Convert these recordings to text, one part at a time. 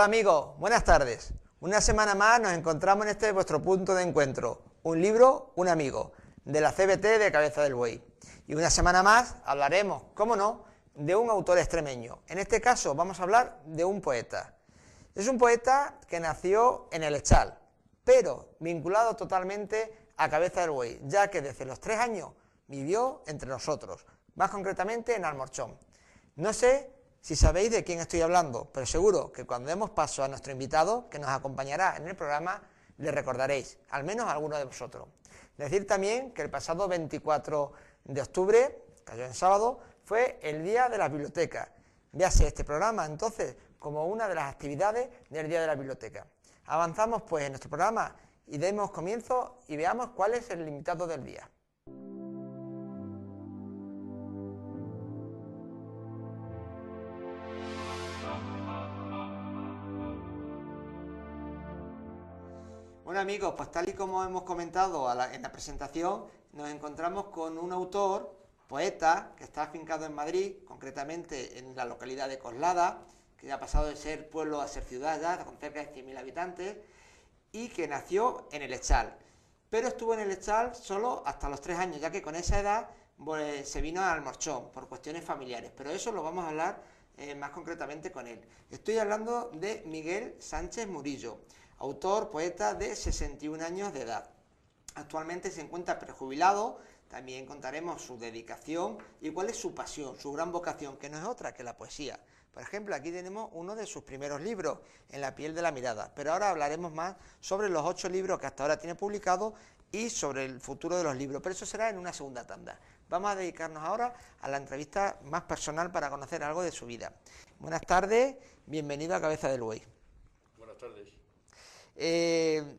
Hola amigos, buenas tardes. Una semana más nos encontramos en este vuestro punto de encuentro, un libro, un amigo, de la CBT de Cabeza del Buey. Y una semana más hablaremos, cómo no, de un autor extremeño. En este caso vamos a hablar de un poeta. Es un poeta que nació en el Echal, pero vinculado totalmente a Cabeza del Buey, ya que desde los 3 años vivió entre nosotros, más concretamente en Almorchón. No sé si sabéis de quién estoy hablando, pero seguro que cuando demos paso a nuestro invitado, que nos acompañará en el programa, le recordaréis, al menos a alguno de vosotros. Decir también que el pasado 24 de octubre, cayó en sábado, fue el Día de la Biblioteca. Véase este programa, entonces, como una de las actividades del Día de la Biblioteca. Avanzamos, pues, en nuestro programa y demos comienzo y veamos cuál es el invitado del día. Bueno amigos, pues tal y como hemos comentado en la presentación, nos encontramos con un autor, poeta, que está afincado en Madrid, concretamente en la localidad de Coslada, que ya ha pasado de ser pueblo a ser ciudad ya, con cerca de 100.000 habitantes, y que nació en el Echal. Pero estuvo en el Echal solo hasta los 3 años, ya que con esa edad pues, se vino a Almorchón por cuestiones familiares, pero eso lo vamos a hablar más concretamente con él. Estoy hablando de Miguel Sánchez Murillo, autor, poeta de 61 años de edad. Actualmente se encuentra prejubilado, también contaremos su dedicación y cuál es su pasión, su gran vocación, que no es otra que la poesía. Por ejemplo, aquí tenemos uno de sus primeros libros, En la piel de la mirada, pero ahora hablaremos más sobre los 8 libros que hasta ahora tiene publicados y sobre el futuro de los libros, pero eso será en una segunda tanda. Vamos a dedicarnos ahora a la entrevista más personal para conocer algo de su vida. Buenas tardes, bienvenido a Cabeza del Buey. Buenas tardes.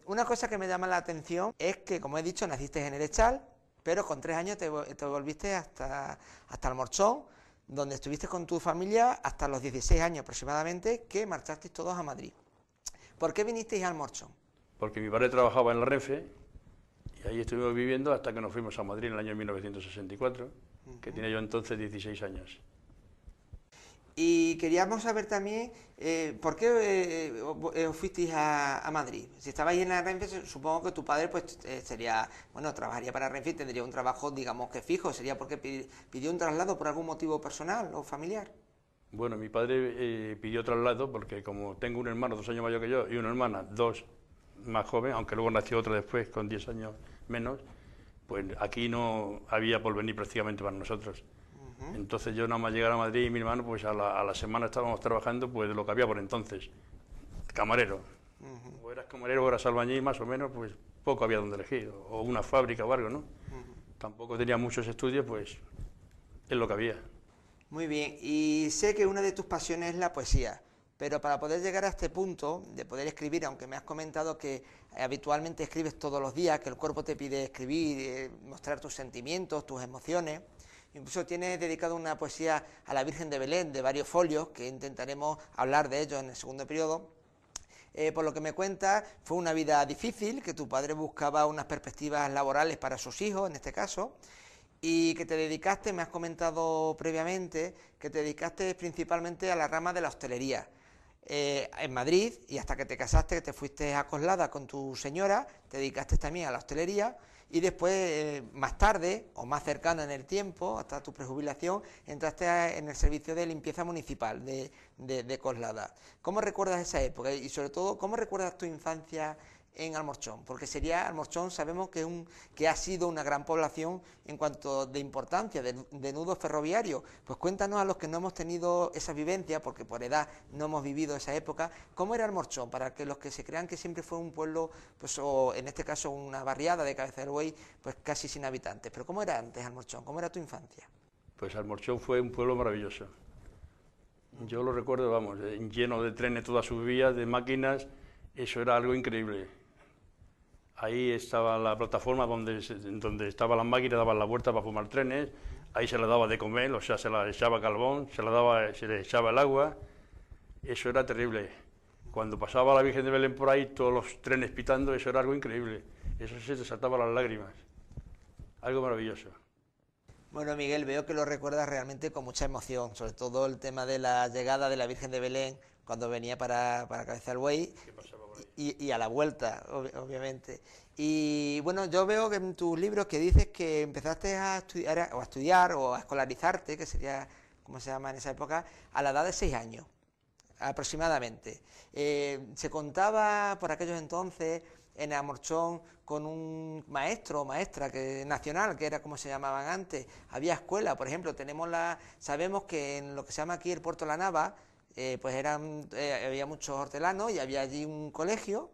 Una cosa que me llama la atención es que, como he dicho, naciste en el Echal, pero con 3 años te volviste hasta Almorchón, donde estuviste con tu familia hasta los 16 años aproximadamente, que marchasteis todos a Madrid. ¿Por qué vinisteis a Almorchón? Porque mi padre trabajaba en la Renfe y ahí estuvimos viviendo hasta que nos fuimos a Madrid en el año 1964, que tenía yo entonces 16 años. Y queríamos saber también por qué os fuisteis a Madrid. Si estabais en la Renfe, supongo que tu padre pues trabajaría para Renfe y tendría un trabajo, digamos que fijo. ¿Sería porque pidió un traslado por algún motivo personal o familiar? Bueno, mi padre pidió traslado porque como tengo un hermano 2 años mayor que yo y una hermana 2 más joven, aunque luego nació otro después con 10 años menos, pues aquí no había por venir prácticamente para nosotros. Entonces yo nada más llegar a Madrid y mi hermano, pues a la semana estábamos trabajando pues de lo que había por entonces, camarero. O eras camarero o eras albañil, más o menos, pues poco había donde elegir, o una fábrica o algo, ¿no? Tampoco tenía muchos estudios, pues es lo que había. Muy bien, y sé que una de tus pasiones es la poesía, pero para poder llegar a este punto de poder escribir, aunque me has comentado que habitualmente escribes todos los días, que el cuerpo te pide escribir, mostrar tus sentimientos, tus emociones. Incluso tienes dedicado una poesía a la Virgen de Belén de varios folios, que intentaremos hablar de ellos en el segundo periodo. Por lo que me cuentas, fue una vida difícil, que tu padre buscaba unas perspectivas laborales para sus hijos, en este caso, y que te dedicaste, me has comentado previamente, que te dedicaste principalmente a la rama de la hostelería. En Madrid, y hasta que te casaste, que te fuiste a Coslada con tu señora, te dedicaste también a la hostelería, y después, más tarde, o más cercano en el tiempo, hasta tu prejubilación, entraste en el servicio de limpieza municipal de Coslada. ¿Cómo recuerdas esa época? Y sobre todo, ¿cómo recuerdas tu infancia en Almorchón? Porque Almorchón sabemos que ha sido una gran población en cuanto de importancia, de nudo ferroviario. Pues cuéntanos a los que no hemos tenido esa vivencia, porque por edad no hemos vivido esa época, ¿cómo era Almorchón? Para que los que se crean que siempre fue un pueblo, pues o en este caso una barriada de Cabeza del Buey, pues casi sin habitantes. Pero ¿cómo era antes Almorchón? ¿Cómo era tu infancia? Pues Almorchón fue un pueblo maravilloso. Yo lo recuerdo, vamos, lleno de trenes todas sus vías, de máquinas, eso era algo increíble. Ahí estaba la plataforma donde estaban las máquinas, daban la vuelta para fumar trenes, ahí se le daba de comer, o sea, se le echaba carbón, se le echaba el agua, eso era terrible. Cuando pasaba la Virgen de Belén por ahí, todos los trenes pitando, eso era algo increíble, eso se te saltaban las lágrimas, algo maravilloso. Bueno, Miguel, veo que lo recuerdas realmente con mucha emoción, sobre todo el tema de la llegada de la Virgen de Belén cuando venía para Cabeza del Buey y a la vuelta, obviamente. Y bueno, yo veo que en tus libros que dices que empezaste a estudiar o a escolarizarte, que sería como se llama en esa época, a la edad de 6 años, aproximadamente. Se contaba por aquellos entonces en Almorchón con un maestro o maestra nacional, que era como se llamaban antes. Había escuela, por ejemplo, sabemos que en lo que se llama aquí el Puerto de la Nava, pues había muchos hortelanos y había allí un colegio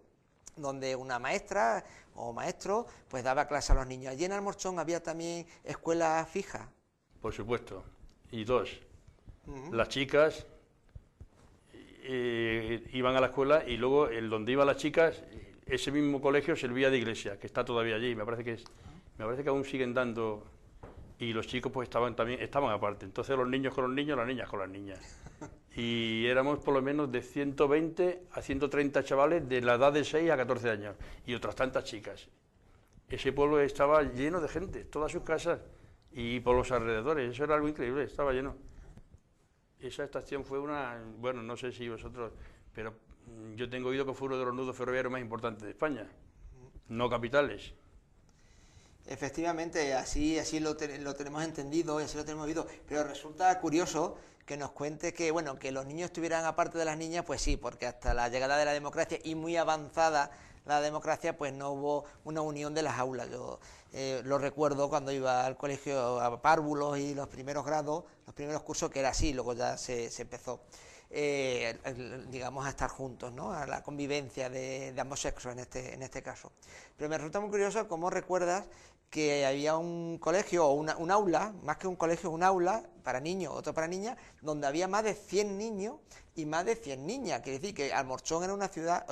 donde una maestra o maestro pues daba clase a los niños. Allí en Almorchón había también escuelas fijas. Por supuesto, y dos. Las chicas iban a la escuela y luego donde iban las chicas, ese mismo colegio servía de iglesia, que está todavía allí, me parece que aún siguen dando, y los chicos pues estaban aparte, entonces los niños con los niños, las niñas con las niñas. Y éramos por lo menos de 120 a 130 chavales de la edad de 6 a 14 años, y otras tantas chicas. Ese pueblo estaba lleno de gente, todas sus casas, y por los alrededores, eso era algo increíble, estaba lleno. Esa estación fue bueno, no sé si vosotros, pero yo tengo oído que fue uno de los nudos ferroviarios más importantes de España, no capitales. Efectivamente, así lo tenemos entendido y así lo tenemos oído, pero resulta curioso que nos cuente que, bueno, que los niños estuvieran aparte de las niñas, pues sí, porque hasta la llegada de la democracia y muy avanzada la democracia, pues no hubo una unión de las aulas. Yo lo recuerdo cuando iba al colegio a párvulos y los primeros grados, los primeros cursos, que era así, luego ya se empezó, digamos, a estar juntos, ¿no? A la convivencia de ambos sexos en este caso. Pero me resulta muy curioso cómo recuerdas que había un colegio o un aula, más que un colegio, un aula para niños, otro para niñas, donde había más de 100 niños y más de 100 niñas. Quiere decir que Almorchón era una ciudad,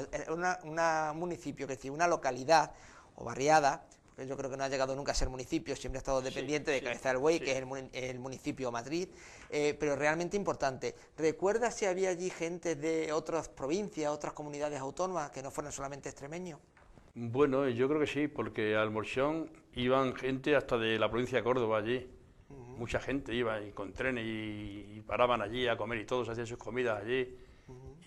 un municipio, es decir, una localidad o barriada, porque yo creo que no ha llegado nunca a ser municipio, siempre ha estado dependiente de Cabeza del Buey, que es el municipio matriz, pero realmente importante. ¿Recuerdas si había allí gente de otras provincias, otras comunidades autónomas, que no fueran solamente extremeños? Bueno, yo creo que sí, porque a Almorchón iban gente hasta de la provincia de Córdoba allí. Mucha gente iba y con trenes y paraban allí a comer y todos hacían sus comidas allí.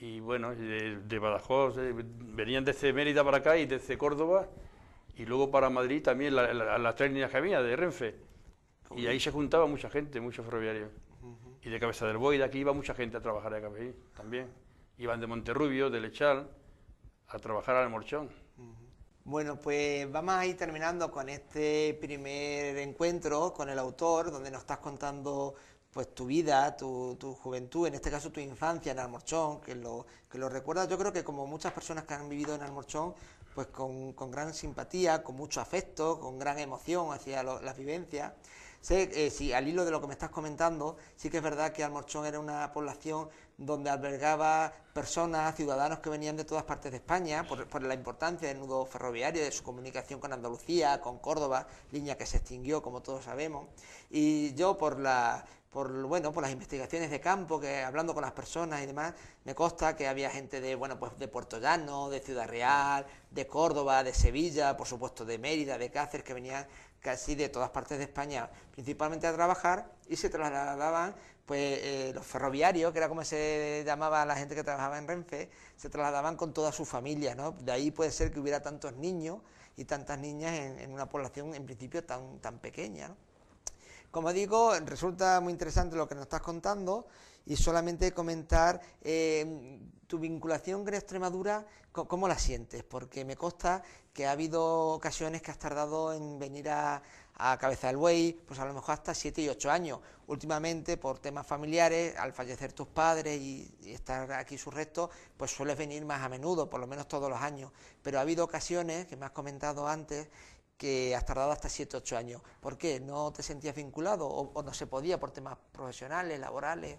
Y bueno, de Badajoz venían desde Mérida para acá y desde Córdoba y luego para Madrid también las tres líneas que había de Renfe. Y ahí se juntaba mucha gente, muchos ferroviarios. Y de Cabeza del Buey de aquí iba mucha gente a trabajar a Cabeza también. Iban de Monterrubio, de Lechal, a trabajar al Almorchón. Bueno, pues vamos a ir terminando con este primer encuentro con el autor, donde nos estás contando pues tu vida, tu juventud, en este caso tu infancia en Almorchón, que lo recuerdas, yo creo que como muchas personas que han vivido en Almorchón, pues con gran simpatía, con mucho afecto, con gran emoción hacia las vivencias. Sé, sí, al hilo de lo que me estás comentando, sí que es verdad que Almorchón era una población donde albergaba personas, ciudadanos que venían de todas partes de España, por la importancia del nudo ferroviario, de su comunicación con Andalucía, con Córdoba, línea que se extinguió, como todos sabemos. Y yo, por las investigaciones de campo, que hablando con las personas y demás, me consta que había gente de Puerto Llano, de Ciudad Real, de Córdoba, de Sevilla, por supuesto de Mérida, de Cáceres, que venían casi de todas partes de España, principalmente a trabajar, y se trasladaban, pues los ferroviarios, que era como se llamaba a la gente que trabajaba en Renfe, se trasladaban con toda su familia, ¿no? De ahí puede ser que hubiera tantos niños y tantas niñas en una población en principio tan pequeña, ¿no? Como digo, resulta muy interesante lo que nos estás contando y solamente comentar tu vinculación con Extremadura, ¿cómo la sientes? Porque me consta que ha habido ocasiones que has tardado en venir a Cabeza del Buey, pues a lo mejor hasta 7 y 8 años. Últimamente, por temas familiares, al fallecer tus padres y estar aquí sus restos, pues sueles venir más a menudo, por lo menos todos los años. Pero ha habido ocasiones, que me has comentado antes, que has tardado hasta 7 o 8 años. ¿Por qué? ¿No te sentías vinculado o no se podía por temas profesionales, laborales?